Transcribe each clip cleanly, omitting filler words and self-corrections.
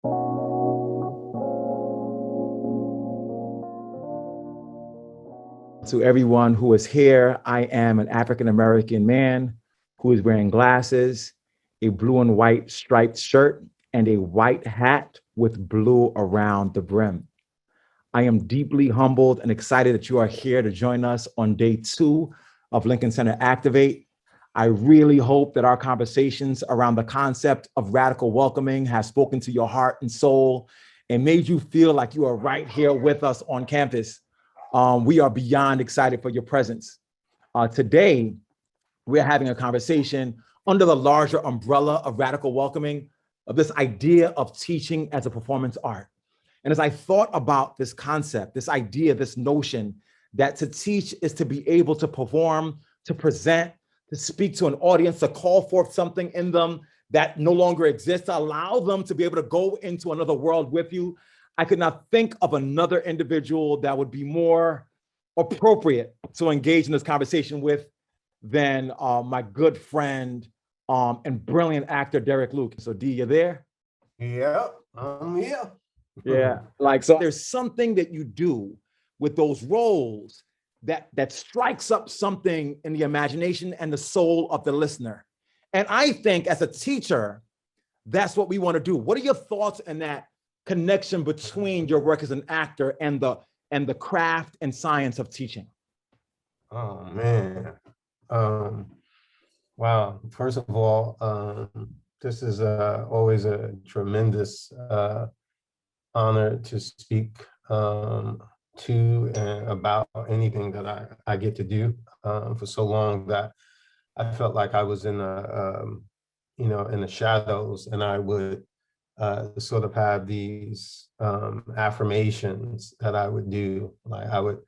To everyone who is here, I am an African-American man who is wearing glasses, a blue and white striped shirt, and a white hat with blue around the brim. I am deeply humbled and excited that you are here to join us on day 2 of Lincoln Center Activate. I really hope that our conversations around the concept of radical welcoming has spoken to your heart and soul and made you feel like you are right here with us on campus. We are beyond excited for your presence. Today, we're having a conversation under the larger umbrella of radical welcoming, of this idea of teaching as a performance art. And as I thought about this concept, this idea, this notion that to teach is to be able to perform, to present, to speak to an audience, to call forth something in them that no longer exists, to allow them to be able to go into another world with you, I could not think of another individual that would be more appropriate to engage in this conversation with than my good friend and brilliant actor, Derek Luke. So D, you there? Yep, I'm here. Yeah, so there's something that you do with those roles that strikes up something in the imagination and the soul of the listener. And I think as a teacher, that's what we want to do. What are your thoughts on that connection between your work as an actor and the craft and science of teaching? Oh man. Wow. First of all, this is always a tremendous honor to speak to and about anything that I get to do. For so long that I felt like I was in in the shadows, and I would sort of have these affirmations that I would do. Like I would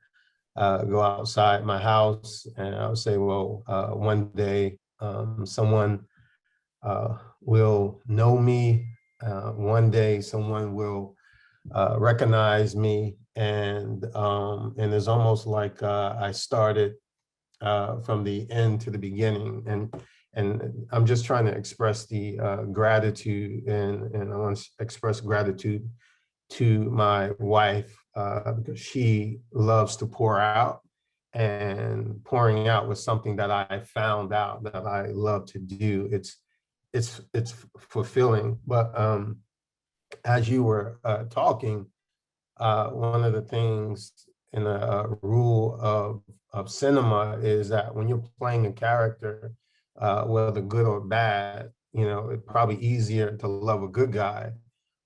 go outside my house and I would say, well, one day someone will know me. One day someone will recognize me. And it's almost like I started from the end to the beginning. And I'm just trying to express the gratitude, and I want to express gratitude to my wife because she loves to pour out, and pouring out was something that I found out that I love to do. It's fulfilling. But as you were talking, one of the things in a rule of cinema is that when you're playing a character, whether good or bad, it's probably easier to love a good guy.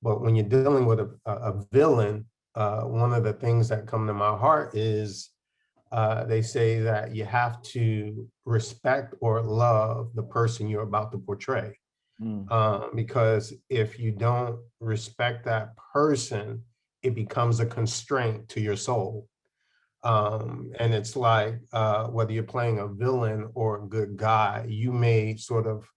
But when you're dealing with a villain, one of the things that come to my heart is they say that you have to respect or love the person you're about to portray. Because if you don't respect that person, it becomes a constraint to your soul. And it's like whether you're playing a villain or a good guy, you may sort of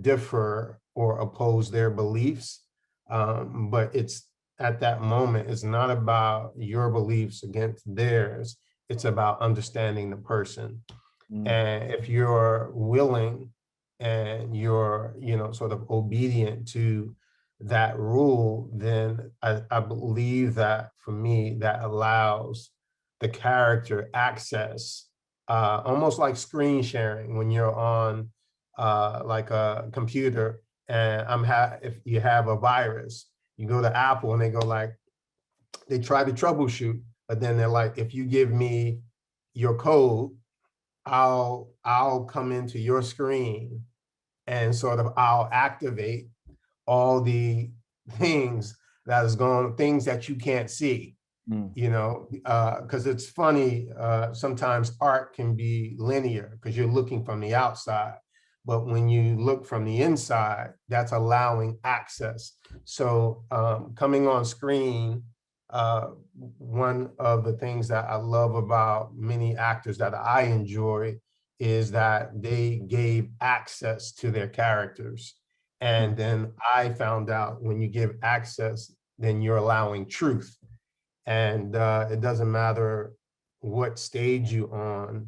differ or oppose their beliefs. But it's at that moment, it's not about your beliefs against theirs. It's about understanding the person. And if you're willing and you're, sort of obedient to that rule, then I believe that for me, that allows the character access, almost like screen sharing when you're on like a computer, and if you have a virus, you go to Apple and they go like, they try to troubleshoot, but then they're like, if you give me your code, I'll come into your screen and sort of I'll activate all the things things that you can't see, because it's funny, sometimes art can be linear because you're looking from the outside. But when you look from the inside, that's allowing access. So coming on screen, one of the things that I love about many actors that I enjoy is that they gave access to their characters. And then I found out when you give access, then you're allowing truth. And it doesn't matter what stage you're on,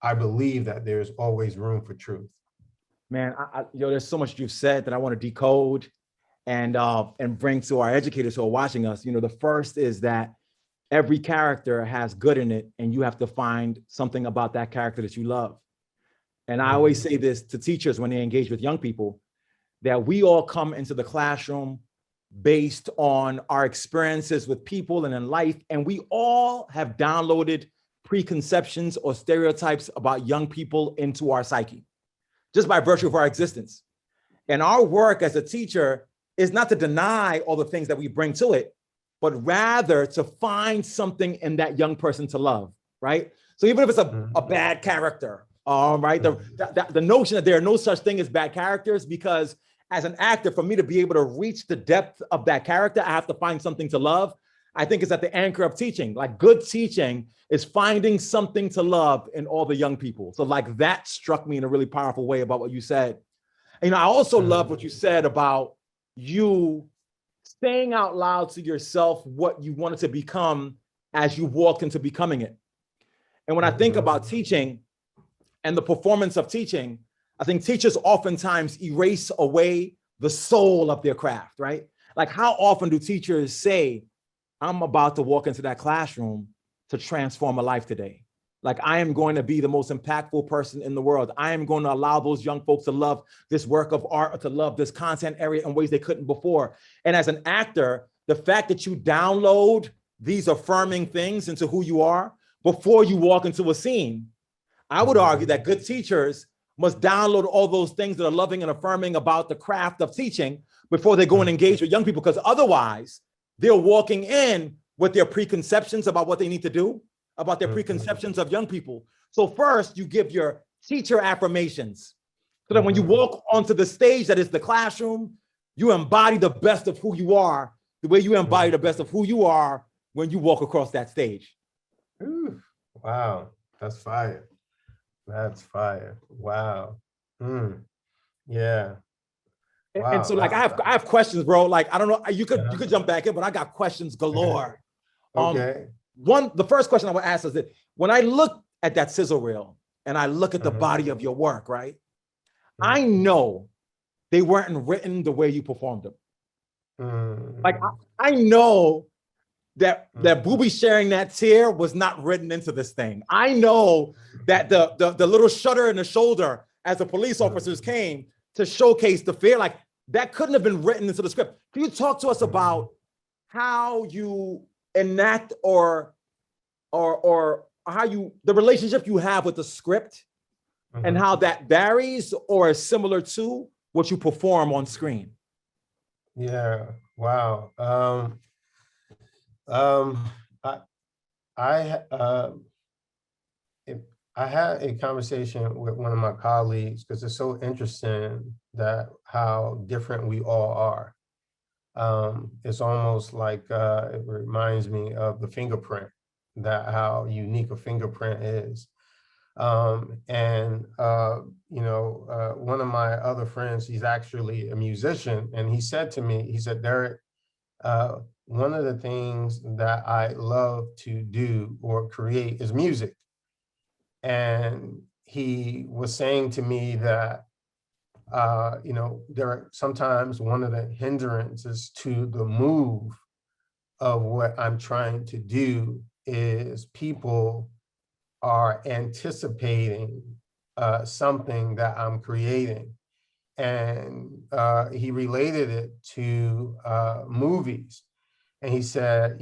I believe that there's always room for truth. Man, there's so much you've said that I want to decode and bring to our educators who are watching us. You know, the first is that every character has good in it, and you have to find something about that character that you love. And I always say this to teachers when they engage with young people, that we all come into the classroom based on our experiences with people and in life, and we all have downloaded preconceptions or stereotypes about young people into our psyche, just by virtue of our existence. And our work as a teacher is not to deny all the things that we bring to it, but rather to find something in that young person to love, right? So even if it's a bad character, right? The notion that there are no such thing as bad characters, because as an actor, for me to be able to reach the depth of that character, I have to find something to love. I think it's at the anchor of teaching. Like, good teaching is finding something to love in all the young people. So like, that struck me in a really powerful way about what you said. And, you know, I also love what you said about you saying out loud to yourself what you wanted to become as you walked into becoming it. And when I think about teaching and the performance of teaching, I think teachers oftentimes erase away the soul of their craft, right? Like, how often do teachers say, I'm about to walk into that classroom to transform a life today? Like, I am going to be the most impactful person in the world. I am going to allow those young folks to love this work of art, to love this content area in ways they couldn't before. And as an actor, the fact that you download these affirming things into who you are before you walk into a scene, I would argue that good teachers must download all those things that are loving and affirming about the craft of teaching before they go and engage with young people, because otherwise they're walking in with their preconceptions about what they need to do, about their preconceptions of young people. So first, you give your teacher affirmations so that when you walk onto the stage that is the classroom, you embody the best of who you are, the way you embody the best of who you are when you walk across that stage. Ooh, wow, that's fire. That's fire. Wow. Yeah. Wow. And so, like, I have questions, bro. Like, I don't know, you could jump back in, but I got questions galore. Okay. The first question I would ask is that when I look at that sizzle reel and I look at the body of your work, right? I know they weren't written the way you performed them. Like, I know that Booby sharing that tear was not written into this thing. I know that the little shudder in the shoulder as the police officers came to showcase the fear, like, that couldn't have been written into the script. Can you talk to us about how you enact or how the relationship you have with the script and how that varies or is similar to what you perform on screen? Yeah. Wow. I I I had a conversation with one of my colleagues, because it's so interesting that how different we all are. It's almost like it reminds me of the fingerprint, that how unique a fingerprint is. One of my other friends, he's actually a musician, and he said to me, he said, Derek, one of the things that I love to do or create is music. And he was saying to me that, there are sometimes one of the hindrances to the move of what I'm trying to do is people are anticipating something that I'm creating. And he related it to movies. And he said,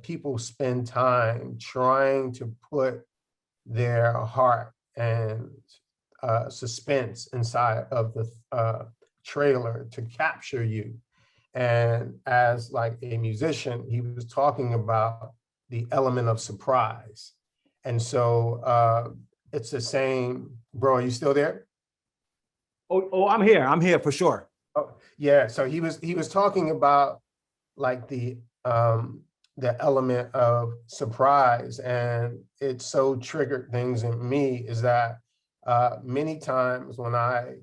people spend time trying to put their heart and suspense inside of the trailer to capture you. And as like a musician, he was talking about the element of surprise. And so it's the same, bro, are you still there? Oh, I'm here. I'm here for sure. Oh, yeah. So he was talking about like the element of surprise, and it so triggered things in me is that many times when I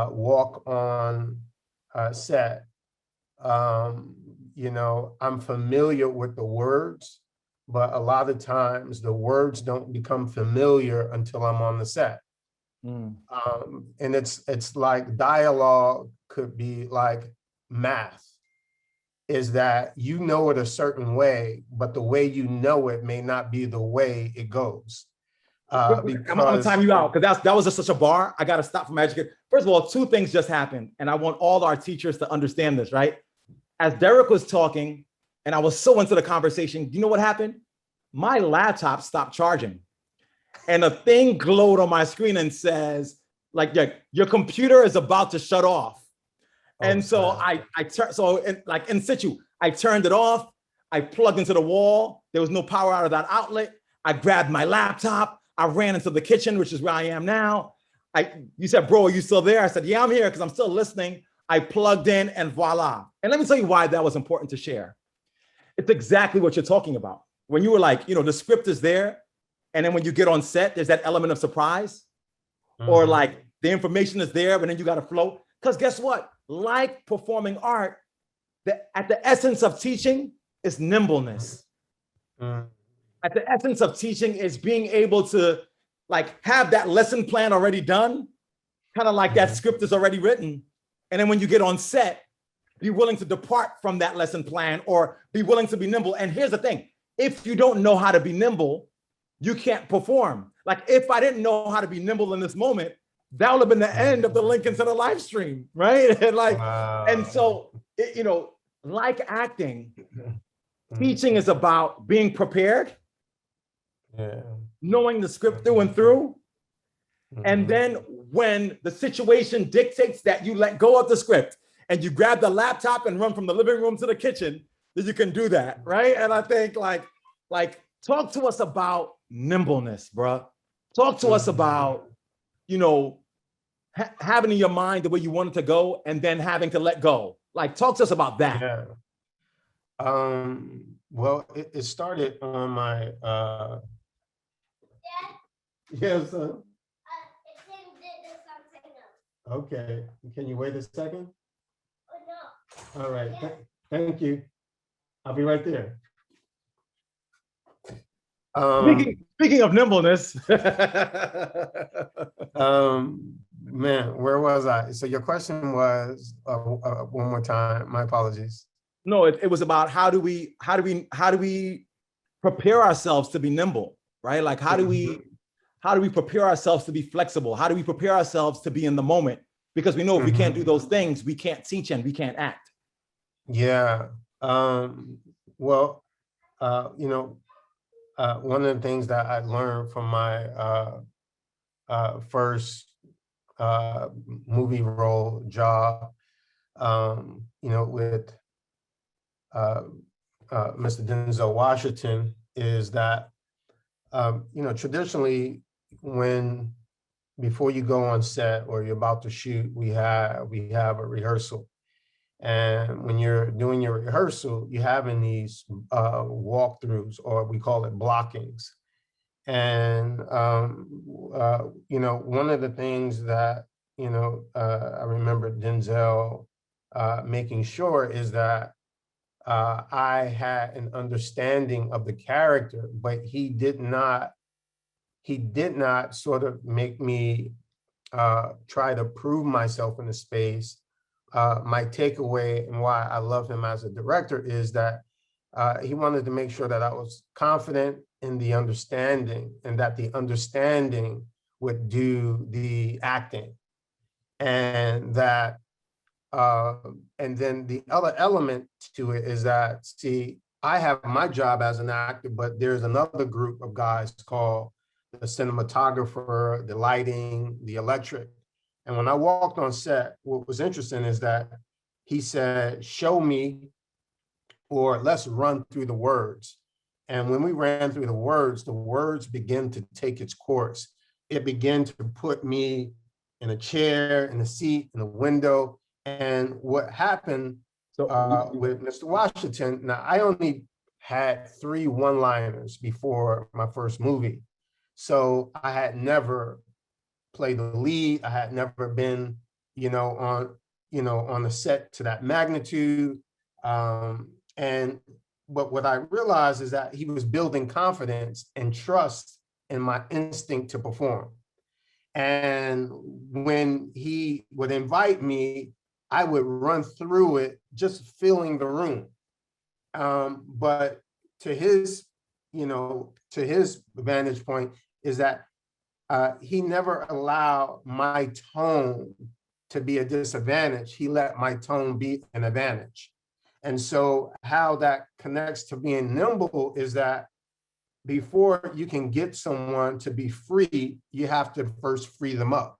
walk on set, I'm familiar with the words, but a lot of times the words don't become familiar until I'm on the set. Mm. And it's like dialogue could be like math, is that you know it a certain way, but the way you know it may not be the way it goes. I'm gonna time Because you out because that was just such a bar. I got to stop from educating. First of all, two things just happened, and I want all our teachers to understand this. Right, as Derek was talking, and I was so into the conversation, you know what happened? My laptop stopped charging, and a thing glowed on my screen and says, like, your computer is about to shut off. And so I turned, so like in situ, I turned it off. I plugged into the wall. There was no power out of that outlet. I grabbed my laptop. I ran into the kitchen, which is where I am now. You said, bro, are you still there? I said, yeah, I'm here because I'm still listening. I plugged in and voila. And let me tell you why that was important to share. It's exactly what you're talking about. When you were like, the script is there. And then when you get on set, there's that element of surprise, or like the information is there, but then you got to flow. Because guess what? Like performing art, at the essence of teaching is nimbleness. At the essence of teaching is being able to like have that lesson plan already done, kind of like that script is already written. And then when you get on set, be willing to depart from that lesson plan or be willing to be nimble. And here's the thing, if you don't know how to be nimble, you can't perform. Like if I didn't know how to be nimble in this moment, that would have been the end of the Lincoln Center live stream, right? And like, and so, like acting, teaching is about being prepared, knowing the script through and through. And then when the situation dictates that you let go of the script and you grab the laptop and run from the living room to the kitchen, then you can do that, right? And I think like talk to us about nimbleness, bro. Talk to us about, having in your mind the way you want it to go and then having to let go. Like, talk to us about that. Yeah. Well, it started on my yes. Okay. Can you wait a second? No. All right. Thank you. I'll be right there. Speaking of nimbleness. Man, where was I? So your question was one more time. My apologies. No, it was about how do we prepare ourselves to be nimble, right? Like how do we prepare ourselves to be flexible? How do we prepare ourselves to be in the moment? Because we know if we can't do those things, we can't teach and we can't act. Yeah. Well, one of the things that I learned from my first movie role job, with Mr. Denzel Washington, is that traditionally before you go on set or you're about to shoot, we have a rehearsal. And when you're doing your rehearsal, you have in these walkthroughs, or we call it blockings. And one of the things that I remember Denzel making sure is that I had an understanding of the character, but he did not sort of make me try to prove myself in the space. My takeaway and why I love him as a director is that he wanted to make sure that I was confident in the understanding and that the understanding would do the acting. And that, and then the other element to it is that, see, I have my job as an actor, but there's another group of guys called the cinematographer, the lighting, the electric. And when I walked on set, what was interesting is that he said, show me, or let's run through the words. And when we ran through the words began to take its course. It began to put me in a chair, in a seat, in a window. And what happened with Mr. Washington, now I only had 3 one-liners before my first movie. So I had never played the lead. I had never been, on the set to that magnitude. But what I realized is that he was building confidence and trust in my instinct to perform. And when he would invite me, I would run through it, just filling the room. But to his, to his vantage point is that he never allowed my tone to be a disadvantage. He let my tone be an advantage. And so how that connects to being nimble is that before you can get someone to be free, you have to first free them up.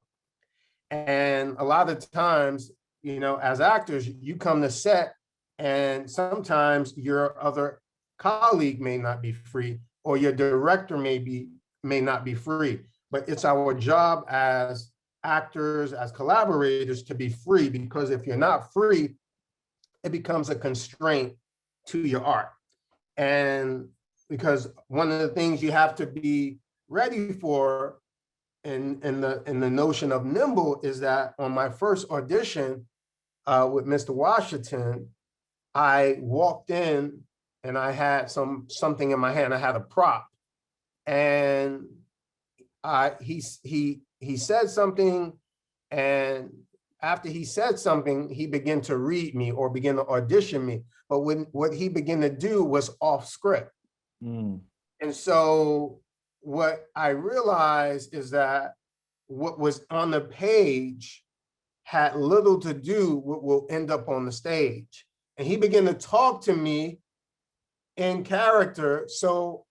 And a lot of times, as actors, you come to set and sometimes your other colleague may not be free, or your director may not be free. But it's our job as actors, as collaborators, to be free, because if you're not free, it becomes a constraint to your art. And because one of the things you have to be ready for in the notion of nimble is that on my first audition with Mr. Washington, I walked in and I had something in my hand. I had a prop, and he said something, and after he said something, he began to read me or begin to audition me. But what he began to do was off script. And so what I realized is that what was on the page had little to do with what will end up on the stage. And he began to talk to me in character. So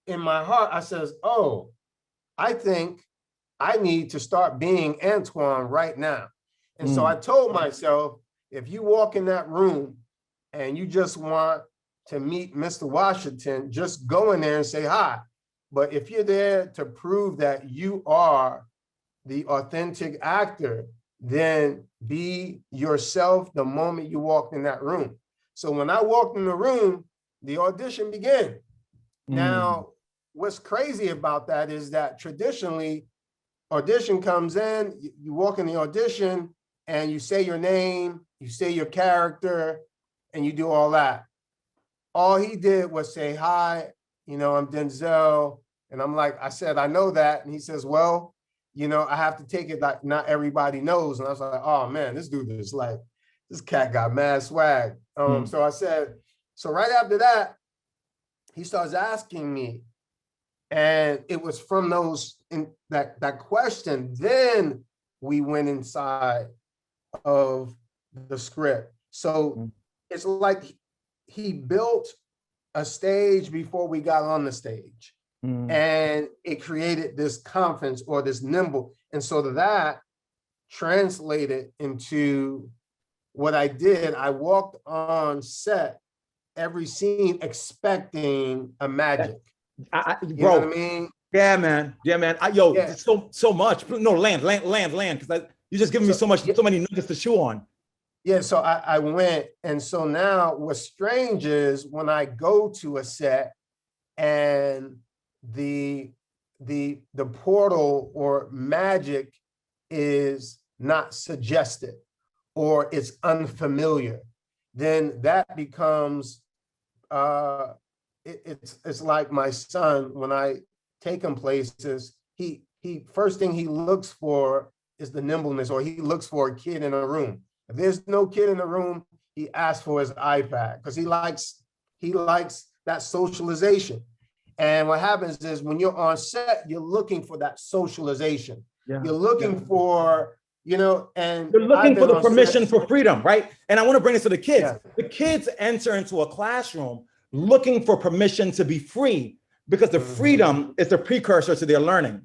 in my heart, I says, oh, I think I need to start being Antoine right now. And so I told myself, if you walk in that room and you just want to meet Mr. Washington, just go in there and say hi. But if you're there to prove that you are the authentic actor, then be yourself the moment you walked in that room. So when I walked in the room, the audition began. Now, what's crazy about that is that traditionally, audition comes in, you walk in the audition and you say your name, you say your character, and you do all that. All he did was say, hi, I'm Denzel. And I'm like, I said, I know that. And he says, well, I have to take it like not everybody knows. And I was like, oh man, this dude is like, this cat got mad swag. So I said, so right after that, he starts asking me, and it was from that question, then we went inside of the script. So it's like he built a stage before we got on the stage. And it created this confidence or this nimble. And so that translated into what I did. I walked on set every scene expecting a magic. You know what I mean? Yeah, man. So much. No, land. Because you're just giving me so many nuggets to chew on. Yeah, so I went, and so now what's strange is when I go to a set and the portal or magic is not suggested or it's unfamiliar, then that becomes it's like my son. When I take him places, he first thing he looks for is the nimbleness, or he looks for a kid in a room. If there's no kid in the room, he asks for his iPad because he likes that socialization. And what happens is when you're on set, you're looking for that socialization. Yeah. You're looking for, and you're looking for the permission for freedom, right? And I want to bring this to the kids. Yeah. The kids enter into a classroom looking for permission to be free, because the freedom is the precursor to their learning.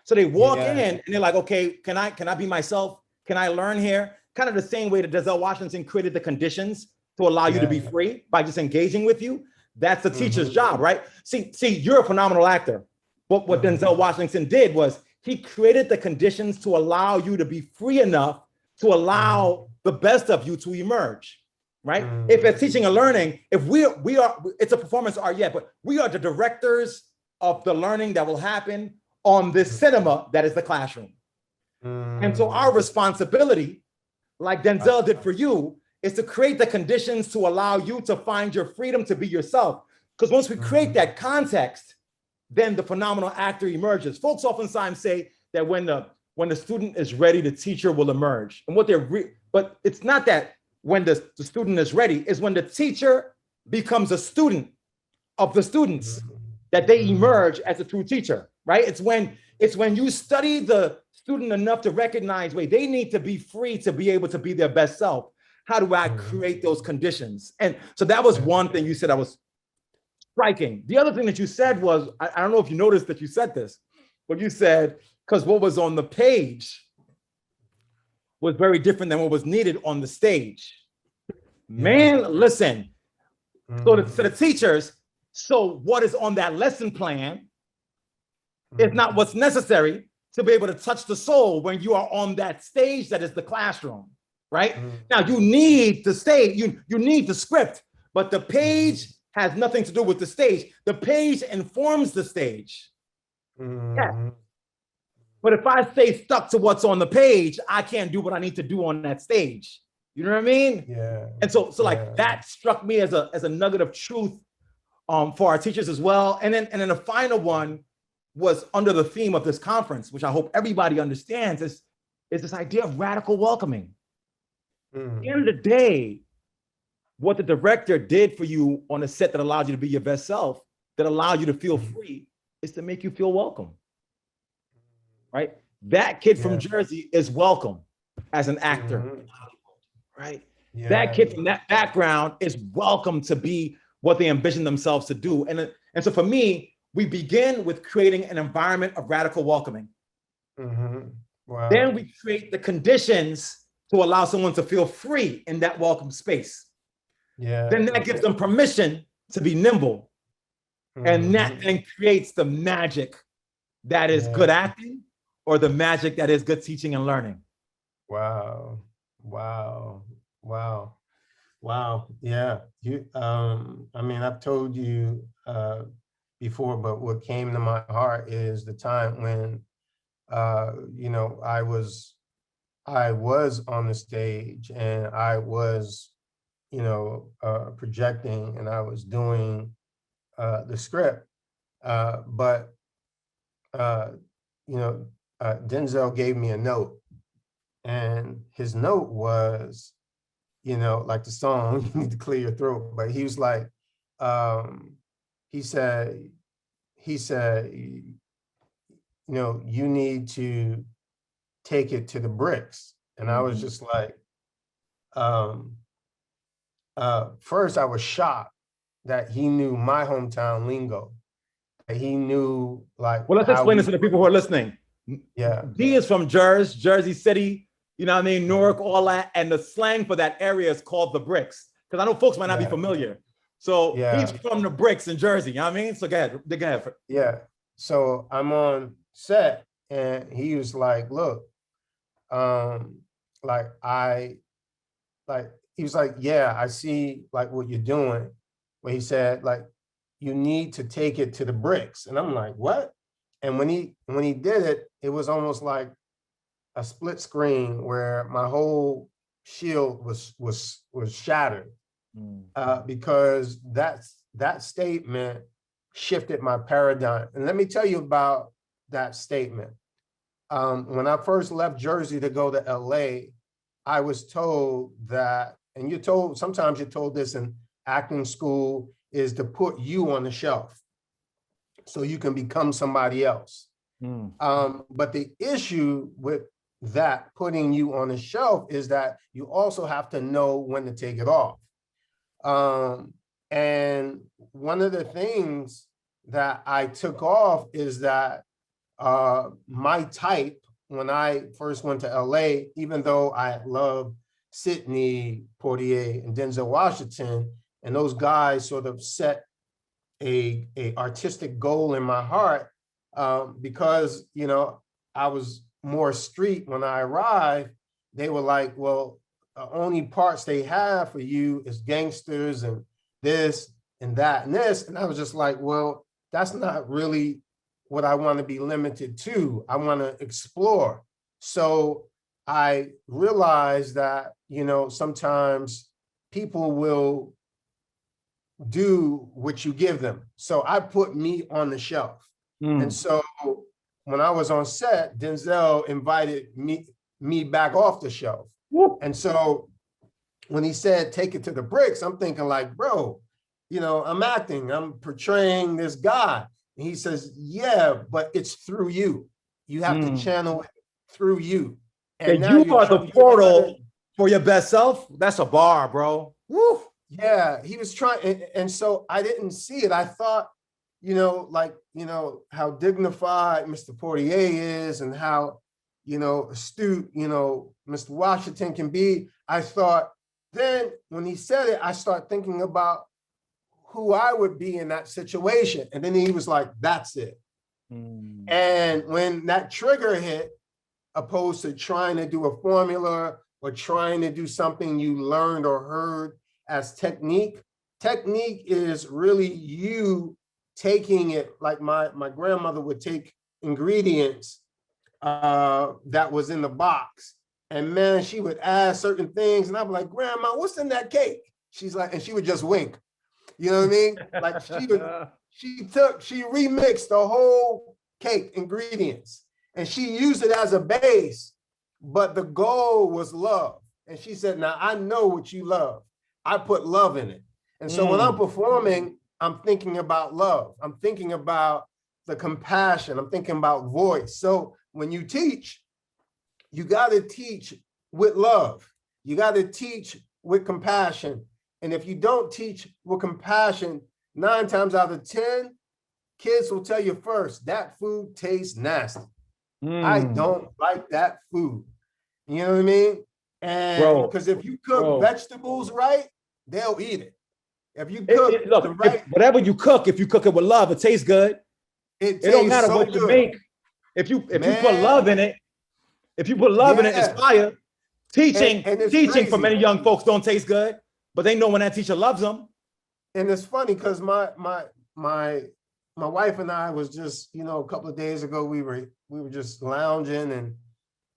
So they walk in and they're like, okay, can I be myself? Can I learn here? Kind of the same way that Denzel Washington created the conditions to allow you to be free by just engaging with you. That's the teacher's job, right? See, you're a phenomenal actor. But what Denzel Washington did was he created the conditions to allow you to be free enough to allow the best of you to emerge, right? If it's teaching and learning, if we are, it's a performance art, but we are the directors of the learning that will happen on this cinema that is the classroom. And so our responsibility, like Denzel did for you, is to create the conditions to allow you to find your freedom to be yourself. Because once we create that context, then the phenomenal actor emerges. Folks oftentimes say that when the when the student is ready, the teacher will emerge. And what but it's not that when the student is ready, is when the teacher becomes a student of the students that they emerge as a true teacher, right? It's when you study the student enough to recognize, wait, they need to be free to be able to be their best self. How do I create those conditions? And so that was one thing you said that was striking. The other thing that you said was, I don't know if you noticed that you said this, but you said, because what was on the page was very different than what was needed on the stage. Man, listen. So the teachers, so what is on that lesson plan is not what's necessary to be able to touch the soul when you are on that stage that is the classroom, right? Now you need the stage, you need the script, but the page has nothing to do with the stage. The page informs the stage. Yeah. But if I stay stuck to what's on the page, I can't do what I need to do on that stage. You know what I mean? Yeah. And so like that struck me as a nugget of truth for our teachers as well. And then the final one was under the theme of this conference, which I hope everybody understands, is this idea of radical welcoming. At the end of the day, what the director did for you on a set that allowed you to be your best self, that allowed you to feel free, is to make you feel welcome. Right? That kid from Jersey is welcome as an actor. Right? That kid from that background is welcome to be what they envision themselves to do. And so for me, we begin with creating an environment of radical welcoming. Wow. Then we create the conditions to allow someone to feel free in that welcome space. Then that gives them permission to be nimble. And that then creates the magic that is good acting, or the magic that is good teaching and learning. Wow. Wow. Wow. Wow. Yeah. I mean, I've told you before, but what came to my heart is the time when, you know, I was on the stage and I was, you know, projecting, and I was doing the script, but you know, Denzel gave me a note, and his note was, you know, like the song, you need to clear your throat, but he was like, he said, you know, you need to take it to the bricks. And I was just like, first I was shocked that he knew my hometown lingo. He knew, like, well, let's explain this to the people who are listening. Yeah. D is from Jersey City, you know what I mean, Newark, all that. And the slang for that area is called the bricks. Because I know folks might not be familiar. So he's from the bricks in Jersey, you know what I mean? So go ahead. Yeah. So I'm on set and he was like, look, he was like, yeah, I see like what you're doing. But he said, like, you need to take it to the bricks. And I'm like, what? And when he did it, it was almost like a split screen where my whole shield was shattered, because that statement shifted my paradigm. And let me tell you about that statement. When I first left Jersey to go to LA, I was told that, and sometimes you're told this in acting school, is to put you on the shelf so you can become somebody else. But the issue with that putting you on the shelf is that you also have to know when to take it off. And one of the things that I took off is that my type, when I first went to LA, even though I loved Sidney Poitier and Denzel Washington, and those guys sort of set a artistic goal in my heart, because, you know, I was more street when I arrived. They were like, well, the only parts they have for you is gangsters and this and that and this. And I was just like, well, that's not really what I want to be limited to. I want to explore. So I realized that, you know, sometimes people will do what you give them. So I put me on the shelf. And so when I was on set, Denzel invited me back off the shelf. Woo. And so when he said, take it to the bricks, I'm thinking like, bro, you know, I'm acting, I'm portraying this guy. And he says, yeah, but it's through you. You have to channel it through you. And That now you are the portal for your best self. That's a bar, bro. Woo. Yeah, he was trying. And so I didn't see it. I thought, you know, like, you know, how dignified Mr. Portier is and how, you know, astute, you know, Mr. Washington can be. I thought, then when he said it, I started thinking about who I would be in that situation. And then he was like, that's it. And when that trigger hit, opposed to trying to do a formula or trying to do something you learned or heard as technique, technique is really you taking it, like my grandmother would take ingredients that was in the box. And man, she would add certain things. And I'd be like, Grandma, what's in that cake? She's like, and she would just wink. You know what I mean? Like she remixed the whole cake ingredients and she used it as a base, but the goal was love. And she said, now I know what you love. I put love in it. And so when I'm performing, I'm thinking about love. I'm thinking about the compassion. I'm thinking about voice. So when you teach, you got to teach with love. You got to teach with compassion. And if you don't teach with compassion, 9 times out of 10, kids will tell you first, that food tastes nasty. I don't like that food. You know what I mean? And because if you cook vegetables right, they'll eat it. If you cook whatever you cook, if you cook it with love, it tastes good. It don't matter what you make. If you put love in it, if you put love in it, it's fire. Teaching for many young folks don't taste good, but they know when that teacher loves them. And it's funny because my wife and I was just, you know, a couple of days ago, we were just lounging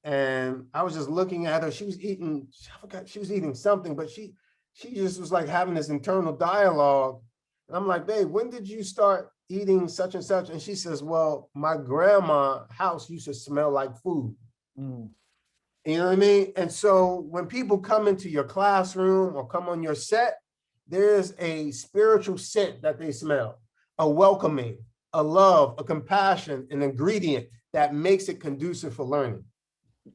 and I was just looking at her. She was eating, I forgot, she was eating something, but she just was like having this internal dialogue. And I'm like, babe, when did you start eating such and such? And she says, well, my grandma's house used to smell like food. You know what I mean? And so when people come into your classroom or come on your set, there's a spiritual scent that they smell, a welcoming, a love, a compassion, an ingredient that makes it conducive for learning.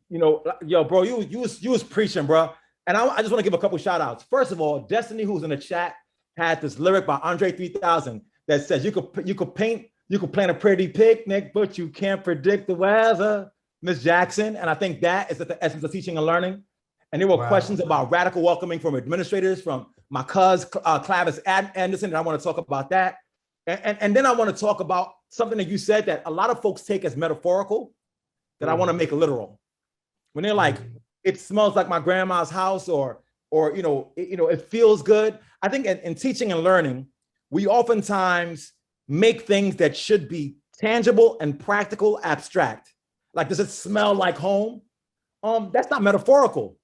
You know, yo, bro, you was preaching, bro. And I just want to give a couple shout outs. First of all, Destiny, who's in the chat, had this lyric by Andre 3000 that says, you could plant a pretty picnic, but you can't predict the weather, Miss Jackson. And I think that is at the essence of teaching and learning. And there were questions about radical welcoming from administrators, from my cousin, Clavis Anderson, and I want to talk about that. And then I want to talk about something that you said that a lot of folks take as metaphorical that I want to make literal. When they're like, it smells like my grandma's house, or it feels good. I think in teaching and learning, we oftentimes make things that should be tangible and practical abstract. Like, does it smell like home? That's not metaphorical.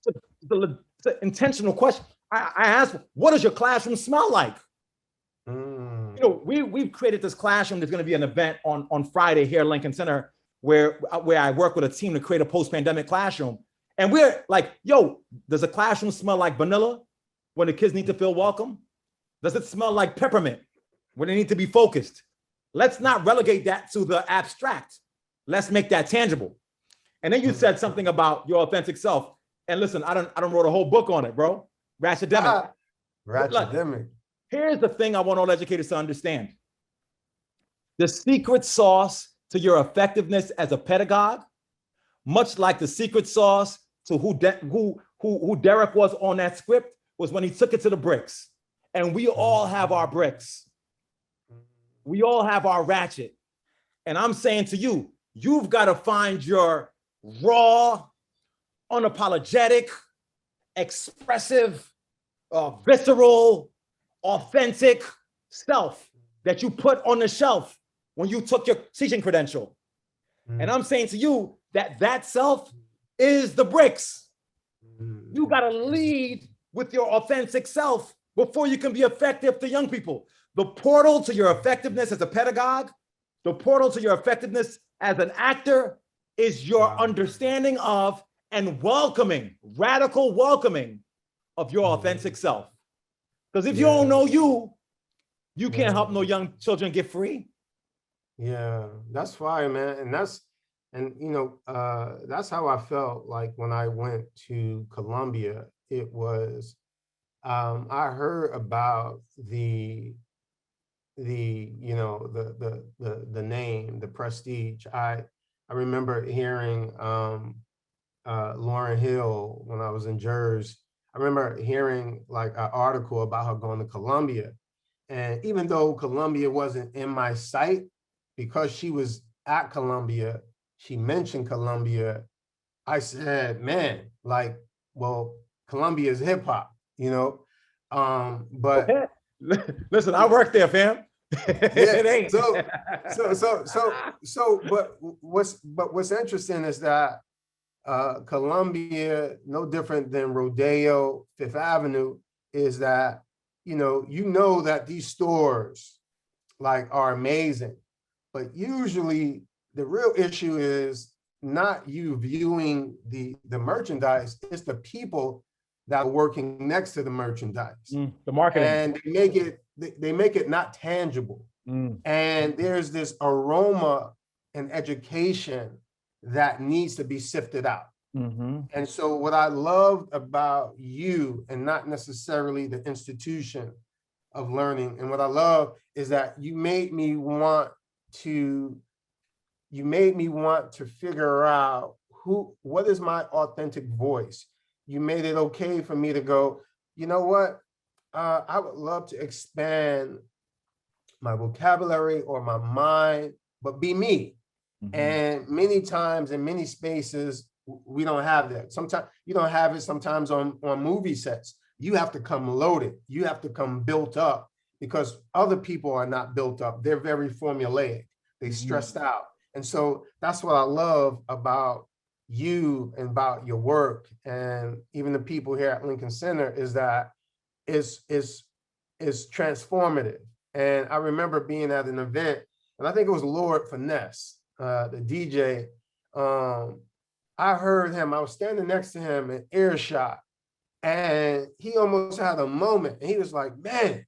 It's an intentional question. I asked, what does your classroom smell like? You know, we've created this classroom. There's going to be an event on Friday here at Lincoln Center where I work with a team to create a post-pandemic classroom. And we're like, yo, does a classroom smell like vanilla when the kids need to feel welcome? Does it smell like peppermint when they need to be focused? Let's not relegate that to the abstract. Let's make that tangible. And then you said something about your authentic self. And listen, I don't wrote a whole book on it, bro. Ratchetdemic. Ratchetdemic. Here's the thing I want all educators to understand. The secret sauce to your effectiveness as a pedagogue, much like the secret sauce to who Derek was on that script, was when he took it to the bricks. And we all have our bricks. We all have our ratchet. And I'm saying to you, you've got to find your raw, unapologetic, expressive, visceral, authentic self that you put on the shelf when you took your teaching credential. And I'm saying to you that self is the bricks. You got to lead with your authentic self before you can be effective to young people. The portal to your effectiveness as a pedagogue The portal to your effectiveness as an actor is your understanding of and welcoming, radical welcoming of your authentic self. Because if you don't know you, you can't help no young children get free. Yeah, that's fire, man. And you know, that's how I felt like when I went to Colombia. It was, I heard about you know, the name, the prestige. I remember hearing Lauryn Hill when I was in Jersey. I remember hearing like an article about her going to Colombia. And even though Colombia wasn't in my sight, because she was at Columbia, she mentioned Columbia. I said, man, like, well, Columbia is hip hop, you know? But listen, I work there, fam. It yeah, ain't. but what's interesting is that Columbia, no different than Rodeo, Fifth Avenue, is that, you know that these stores like are amazing, but usually the real issue is not you viewing the merchandise, it's the people that are working next to the merchandise. The marketing. And they make it not tangible. And there's this aroma and education that needs to be sifted out. And so what I loved about you, and not necessarily the institution of learning, and what I love is that you made me want to figure out what is my authentic voice. You made it okay for me to go, you know what? I would love to expand my vocabulary or my mind, but be me. And many times in many spaces, we don't have that. Sometimes you don't have it sometimes on movie sets. You have to come loaded. You have to come built up because other people are not built up. They're very formulaic. They stressed out. And so that's what I love about you and about your work. And even the people here at Lincoln Center is that is transformative. And I remember being at an event, and I think it was Lord Finesse, the DJ. I heard him, I was standing next to him in earshot, and he almost had a moment. And he was like, man,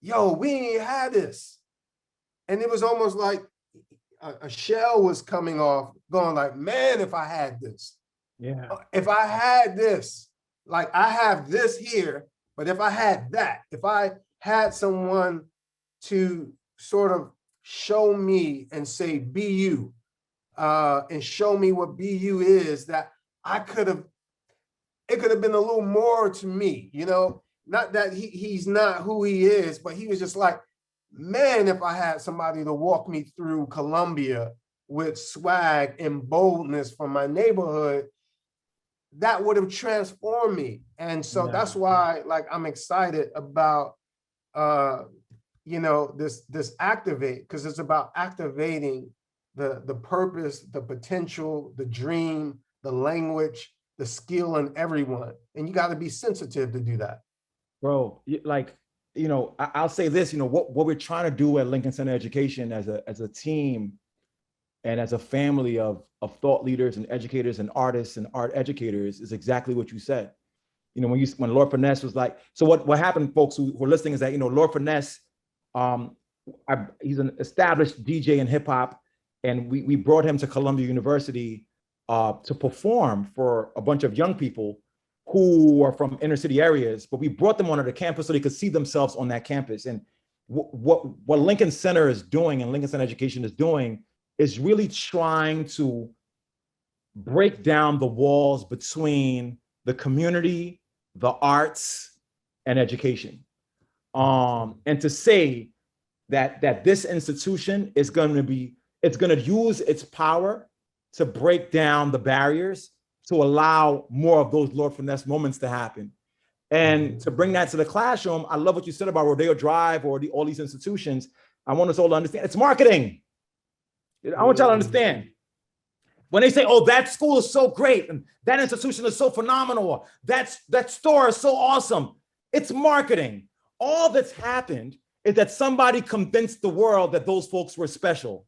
yo, we ain't had this. And it was almost like a shell was coming off, going like, man, if I had this. Yeah. If I had this, like I have this here, but if I had that, if I had someone to sort of show me and say, be you, and show me what be you is, that it could have been a little more to me, you know, not that he's not who he is, but he was just like, man, if I had somebody to walk me through Columbia with swag and boldness from my neighborhood, that would have transformed me. And so that's why, like, I'm excited about, you know, this activate, because it's about activating the purpose, the potential, the dream, the language, the skill in everyone. And you got to be sensitive to do that. Bro, like, you know, I'll say this, you know, what we're trying to do at Lincoln Center Education as a team and as a family of thought leaders and educators and artists and art educators is exactly what you said. You know, when Lord Finesse was like, so what happened, folks who are listening, is that, you know, Lord Finesse, he's an established DJ in hip hop, and we brought him to Columbia University to perform for a bunch of young people who are from inner city areas, but we brought them onto the campus so they could see themselves on that campus. And what Lincoln Center is doing and Lincoln Center Education is doing is really trying to break down the walls between the community, the arts, and education. And to say that this institution is going to use its power to break down the barriers to allow more of those Lord Finesse moments to happen. And to bring that to the classroom, I love what you said about Rodeo Drive or all these institutions. I want us all to understand it's marketing. I want y'all to understand. When they say, oh, that school is so great, and that institution is so phenomenal, that store is so awesome, it's marketing. All that's happened is that somebody convinced the world that those folks were special.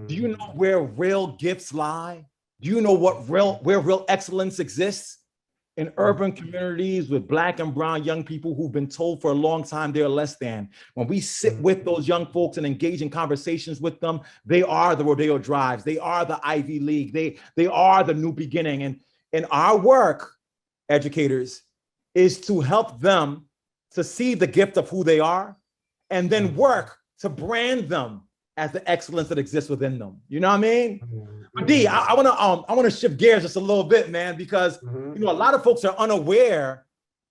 Do you know where real gifts lie? Do you know where real excellence exists? In urban communities with Black and brown young people who've been told for a long time they're less than. When we sit with those young folks and engage in conversations with them, they are the Rodeo Drives. They are the Ivy League. They are the new beginning. And our work, educators, is to help them to see the gift of who they are and then work to brand them as the excellence that exists within them. You know what I mean? But D, I wanna shift gears just a little bit, man, because you know a lot of folks are unaware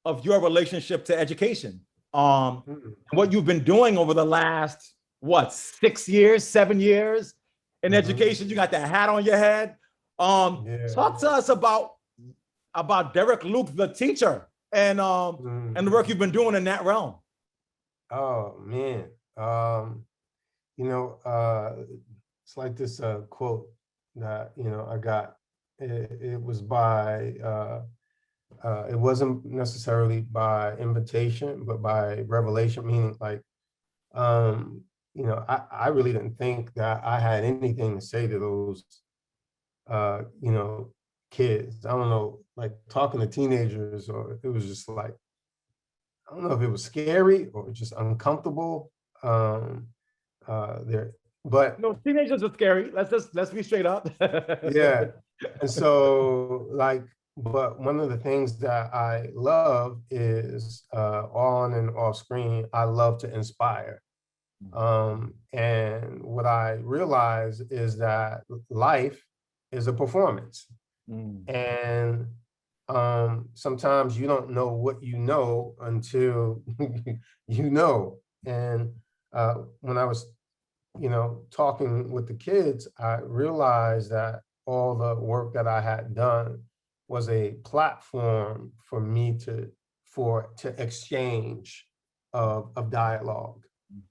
of your relationship to education. What you've been doing over the last 6 years, 7 years in education. You got that hat on your head. Talk to us about Derek Luke, the teacher, and the work you've been doing in that realm. Oh man. It's like this quote that, I got. It was by, it wasn't necessarily by invitation, but by revelation, meaning like, I really didn't think that I had anything to say to those, kids. I don't know, like talking to teenagers, or it was just like, I don't know if it was scary or just uncomfortable. But no, teenagers are scary. Let's be straight up. Yeah. And so but one of the things that I love is on and off screen, I love to inspire. And what I realize is that life is a performance. And sometimes you don't know what you know until you know. And when I was talking with the kids, I realized that all the work that I had done was a platform for me to exchange of dialogue.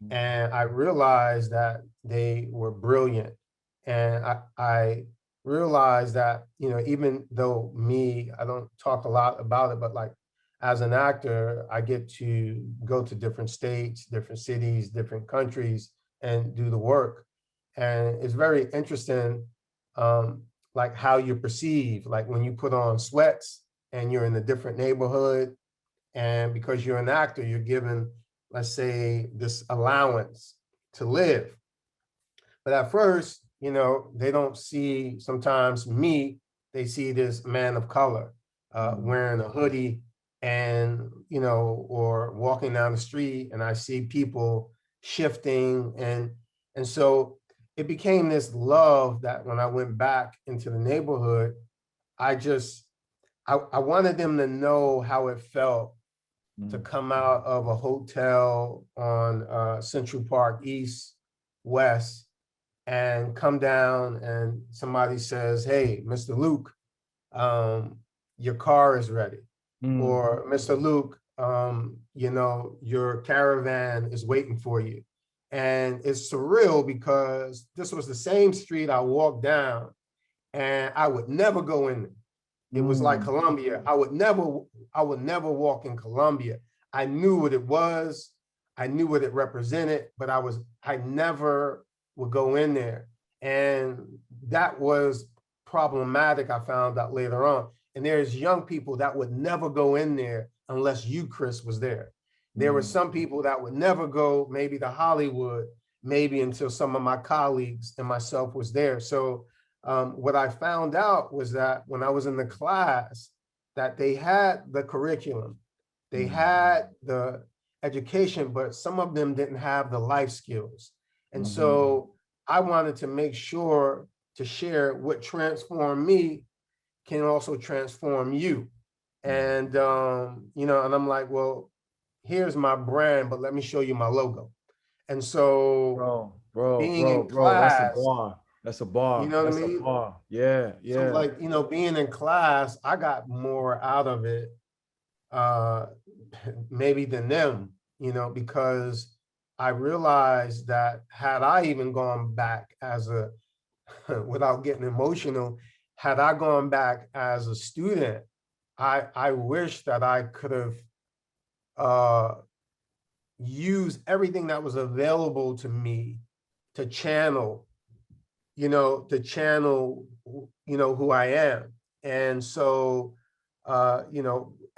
And I realized that they were brilliant. And I realized that, even though I don't talk a lot about it, but like as an actor, I get to go to different states, different cities, different countries, and do the work. And it's very interesting, like how you perceive, like when you put on sweats and you're in a different neighborhood, and because you're an actor, you're given, let's say, this allowance to live. But at first, they don't see sometimes me, they see this man of color wearing a hoodie and, or walking down the street, and I see people shifting. And so it became this love that when I went back into the neighborhood, I wanted them to know how it felt to come out of a hotel on Central Park East, West, and come down and somebody says, "Hey, Mr. Luke, your car is ready." Or, "Mr. Luke, your caravan is waiting for you." And it's surreal because this was the same street I walked down and I would never go in there. It was like Columbia. I would never walk in Columbia. I knew what it was. I knew what it represented, but I never would go in there. And that was problematic, I found out later on. And there's young people that would never go in there unless you, Chris, was there. There were some people that would never go maybe to Hollywood, maybe until some of my colleagues and myself was there. So what I found out was that when I was in the class, that they had the curriculum, they had the education, but some of them didn't have the life skills. And so I wanted to make sure to share what transformed me can also transform you. And, and I'm like, well, here's my brand, but let me show you my logo. And so being in class, that's a bar. You know what I mean? A bar. Yeah. So like, being in class, I got more out of it, maybe than them, because I realized that had I even gone back as without getting emotional, had I gone back as a student, I wish that I could have use everything that was available to me to channel, who I am. And so,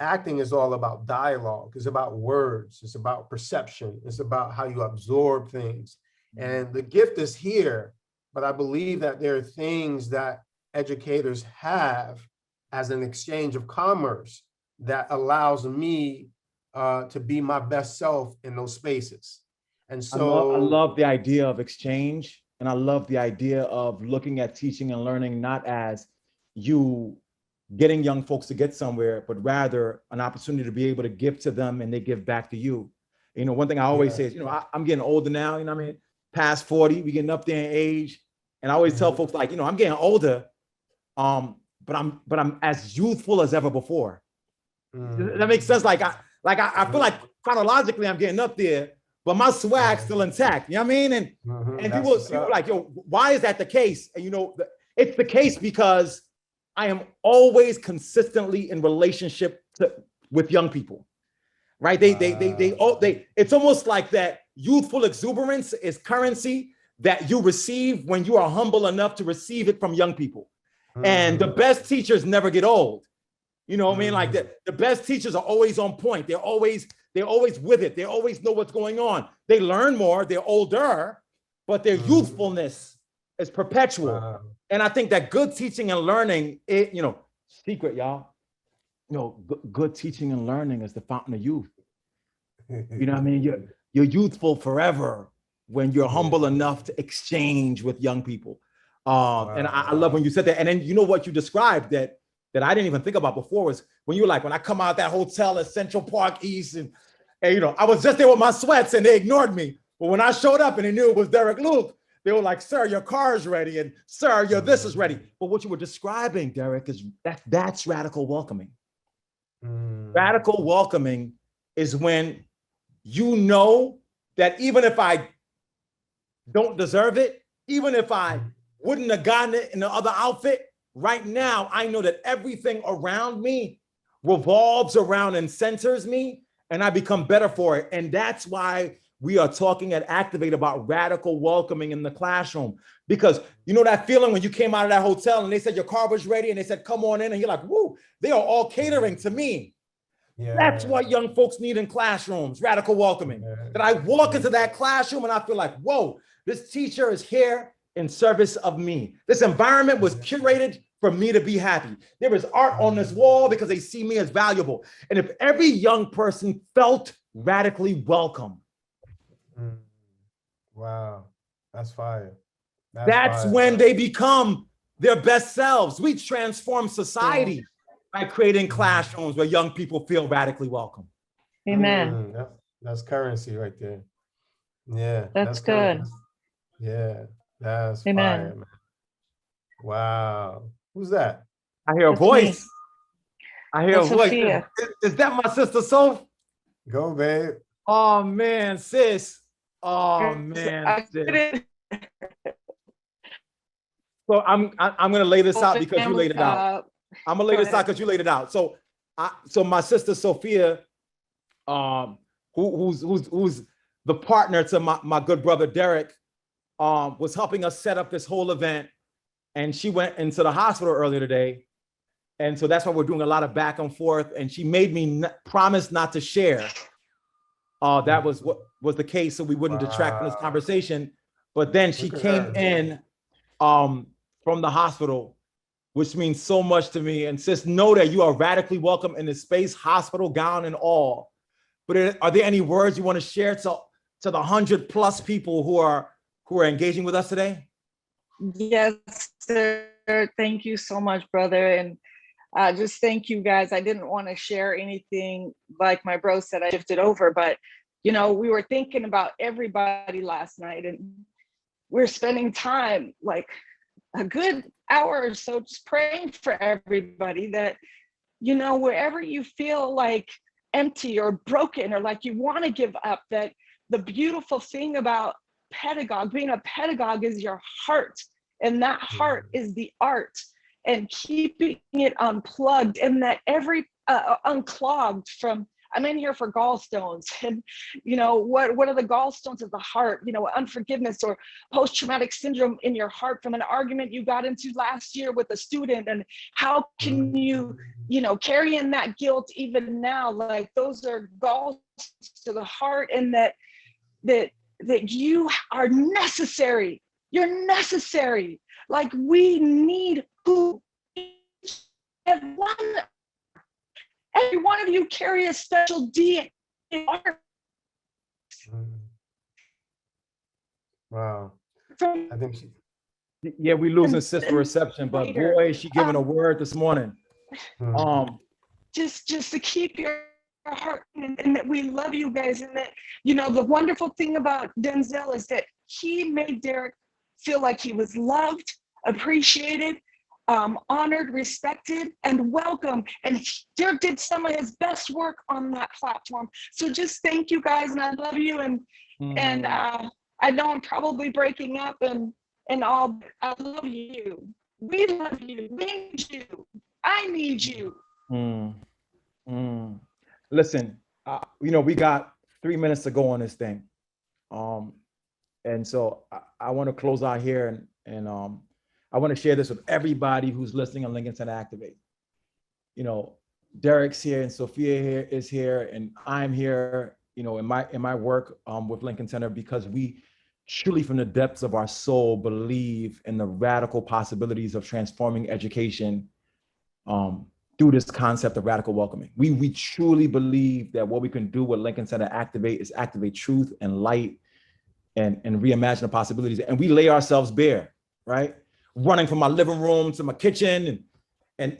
acting is all about dialogue. It's about words. It's about perception. It's about how you absorb things. And the gift is here, but I believe that there are things that educators have as an exchange of commerce that allows me to be my best self in those spaces. And I so, love the idea of exchange, and I love the idea of looking at teaching and learning not as you getting young folks to get somewhere, but rather an opportunity to be able to give to them and they give back to you. One thing I always say is, I'm getting older now, what I mean? Past 40, we getting up there in age. And I always tell folks like, I'm getting older, but I'm as youthful as ever before. That makes sense. I feel like chronologically I'm getting up there, but my swag's still intact. You know what I mean? And people are like, yo, why is that the case? And it's the case because I am always consistently in relationship with young people, right? It's almost like that youthful exuberance is currency that you receive when you are humble enough to receive it from young people. And the best teachers never get old. You know what I mean? Like the best teachers are always on point. They're always with it. They always know what's going on. They learn more, they're older, but their youthfulness is perpetual. And I think that good teaching and learning, secret, y'all, good teaching and learning is the fountain of youth. You know what I mean? You're youthful forever when you're humble enough to exchange with young people. And I love when you said that. And then what you described that I didn't even think about before was when you were like, when I come out that hotel at Central Park East and I was just there with my sweats and they ignored me. But when I showed up and they knew it was Derek Luke, they were like, sir, your car is ready. And sir, your this is ready. But what you were describing, Derek, is that's radical welcoming. Radical welcoming is when you know that even if I don't deserve it, even if I wouldn't have gotten it in the other outfit, right now, I know that everything around me revolves around and centers me, and I become better for it. And that's why we are talking at Activate about radical welcoming in the classroom. Because that feeling when you came out of that hotel and they said your car was ready and they said, come on in, and you're like, woo, they are all catering to me. That's what young folks need in classrooms, radical welcoming. That I walk into that classroom and I feel like, whoa, this teacher is here in service of me. This environment was curated for me to be happy. There is art on this wall because they see me as valuable. And if every young person felt radically welcome. Wow, that's fire. That's when they become their best selves. We transform society by creating classrooms where young people feel radically welcome. Amen. That's currency right there. Yeah. That's good. Yeah, that's Amen. fire, man. Wow. Who's that? I hear a voice. Me. I hear That's a voice. Sophia. Is that my sister Soph? Go, babe. Oh man, sis. Oh man, sis. So I'm gonna lay this out because you laid it out. I'm gonna lay this out because you laid it out. So my sister Sophia, who's the partner to my good brother Derek, was helping us set up this whole event, and she went into the hospital earlier today, and so that's why we're doing a lot of back and forth. And she made me promise not to share. That was what was the case, so we wouldn't detract from this conversation. But then she came in from the hospital, which means so much to me. And sis, know that you are radically welcome in this space, hospital gown and all. But are there any words you want to share to the 100+ people who are engaging with us today? Yes, sir. Thank you so much, brother. And just thank you guys. I didn't want to share anything, like my bro said, I shifted over, but we were thinking about everybody last night, and we're spending time, like a good hour or so, just praying for everybody that, wherever you feel like empty or broken or like you want to give up, that the beautiful thing about being a pedagogue is your heart, and that heart is the art, and keeping it unplugged, and that every unclogged from I'm in here for gallstones. And, you know, what are the gallstones of the heart? You know, unforgiveness or post-traumatic syndrome in your heart from an argument you got into last year with a student. And how can you, you know, carry in that guilt even now? Like, those are gallstones to the heart, and that you are necessary. You're necessary. Like, we need who every one of you carry a special DNA. Wow. From I think she, Yeah, we losing sis for reception, but later. boy, she giving a word this morning. Just to keep your heart, and that we love you guys, and that, you know, the wonderful thing about Denzel is that he made Derek feel like he was loved, appreciated, honored, respected, and welcome. And Derek did some of his best work on that platform. So just thank you guys, and I love you. And I know I'm probably breaking up and all, but I love you. We love you. We need you. I need you. Listen, you know, we got 3 minutes to go on this thing. And so I want to close out here, and I want to share this with everybody who's listening on Lincoln Center Activate. You know, Derek's here, and Sophia here is here, and I'm here, you know, in my work with Lincoln Center, because we truly, from the depths of our soul, believe in the radical possibilities of transforming education through this concept of radical welcoming. We truly believe that what we can do with Lincoln Center Activate is activate truth and light and reimagine the possibilities. And we lay ourselves bare, right? Running from my living room to my kitchen, and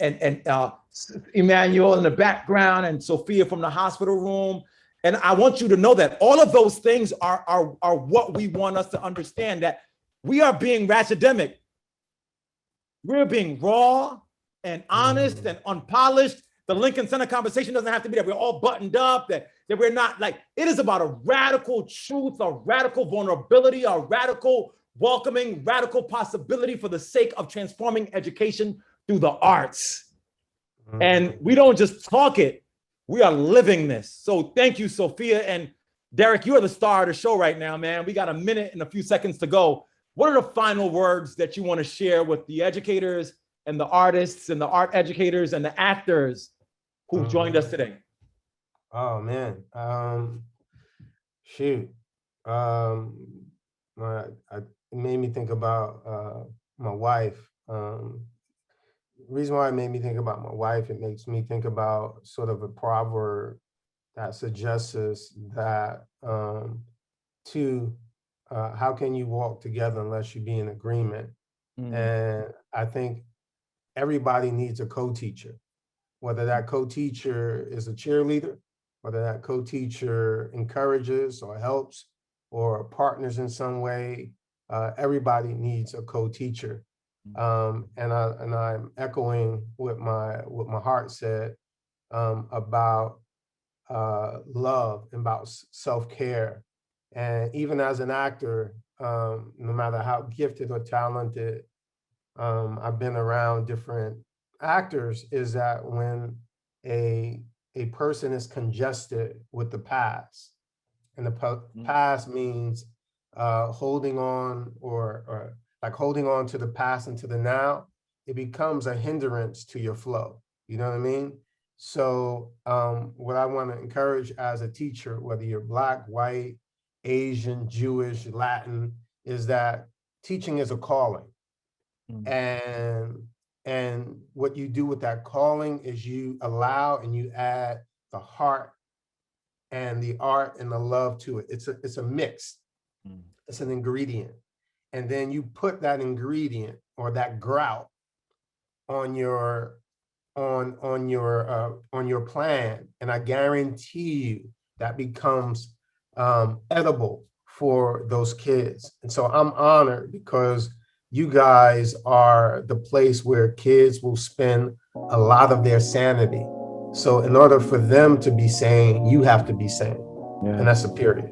Emmanuel in the background, and Sophia from the hospital room. And I want you to know that all of those things are what we want us to understand, that we are being ratchetdemic. We're being raw and honest and unpolished. The Lincoln Center conversation doesn't have to be that we're all buttoned up, that we're not, like, it is about a radical truth, a radical vulnerability, a radical welcoming, radical possibility for the sake of transforming education through the arts. And we don't just talk it, we are living this. So thank you, Sophia. And Derek, you are the star of the show right now, man. We got a minute and a few seconds to go. What are the final words that you want to share with the educators and the artists and the art educators and the actors who've joined us today? Oh man, shoot. It made me think about my wife. The reason why it made me think about my wife, it makes me think about sort of a proverb that suggests that how can you walk together unless you be in agreement? And I think everybody needs a co-teacher, whether that co-teacher is a cheerleader, whether that co-teacher encourages or helps or partners in some way. Everybody needs a co-teacher. And I'm echoing what my heart said about love, about self-care. And even as an actor, no matter how gifted or talented I've been around different actors, is that when a person is congested with the past, and the past means holding on or like holding on to the past and to the now, it becomes a hindrance to your flow. You know what I mean? So what I want to encourage as a teacher, whether you're Black, white, Asian, Jewish, Latin, is that teaching is a calling. And what you do with that calling is you allow and you add the heart and the art and the love to it. It's a mix. It's an ingredient. And then you put that ingredient or that grout on your plan, and I guarantee you that becomes edible for those kids. And so I'm honored because you guys are the place where kids will spend a lot of their sanity. So in order for them to be sane, you have to be sane. Yeah. And that's a period.